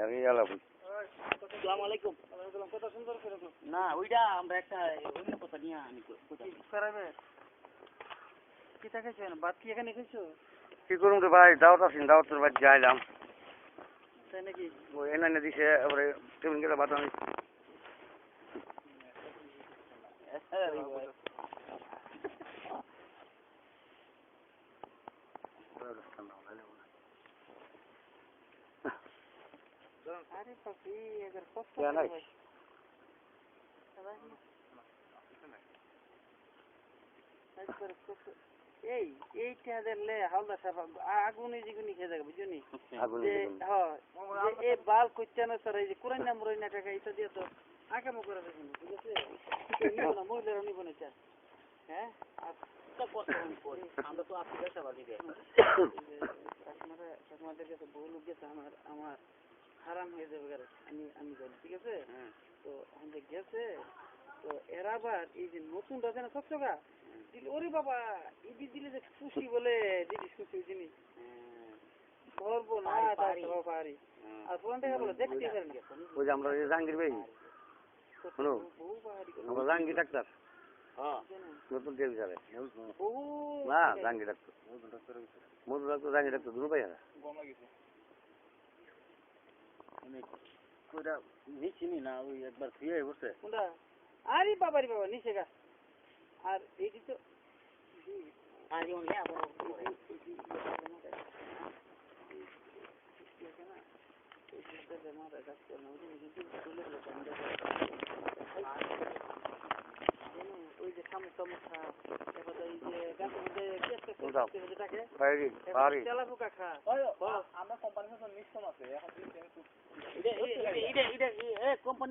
আসসালামু আলাইকুম। কত সুন্দর করে না ওইটা আমরা একটা অন্য কথা নিয়ে আমি করাবে কি খাইছো ভাত কি এখানে খাইছো কি করুন রে ভাই, দাওয়াত আছেন, দাওয়াতের বাড়ি যাইলাম। তাই নাকি ওই এনে দিছে, এবারে টেবিল গেলে ভাত আমি আরে পাপি এদের কষ্ট নাই। এই এইটা দিলে হালদা সাফা আগুনে যেগুনি খেয়ে যাবে বুঝলি আগুন যে হ্যাঁ এই বাল করতে না স্যার এই যে কোরআন নাম রইনা টাকা এটা দিয়ে তো আকামো করে দেখুন ঠিক আছে না মহিলারা নিব না চার হ্যাঁ আর তো কষ্ট করি আমরা তো আপনি ব্যবসা বাড়ি দেয় আপনাদের কাছে বহু লোক গেছে আমার হারাম হয়ে যাবে আমি বলি ঠিক আছে তো আমাদের গেছে তো এরা আবার এই যে নতুন আছে না সবচকা দিলে ওরে বাবা ইডি দিলে যে খুশি বলে দিদি খুশি জিনিস ধরবো না পারি আর ফোনটা বলে দেখতে পারেন ওই যে আমরা জাহাঙ্গীর ভাই শোনো, বহু পাহাড়ি আমরা জাহাঙ্গীর ডাক্তার নতুন টেবিল যাবে না, জাহাঙ্গীর ডাক্তার মধু ডাক্তার জাহাঙ্গীর ডাক্তার দুটো ভাই চিনি না ওই একবার ফিরে বসে কোনটা আরে বাবা নিচে গা আর এইটি তো আর যেমন ওই যে শামুক টামুক খা এবার এই যে গাছের মধ্যে যেটাকে তেলা পোকা খা আমরা কোম্পানির মিশ্রণ আছে এখন কোম্পানি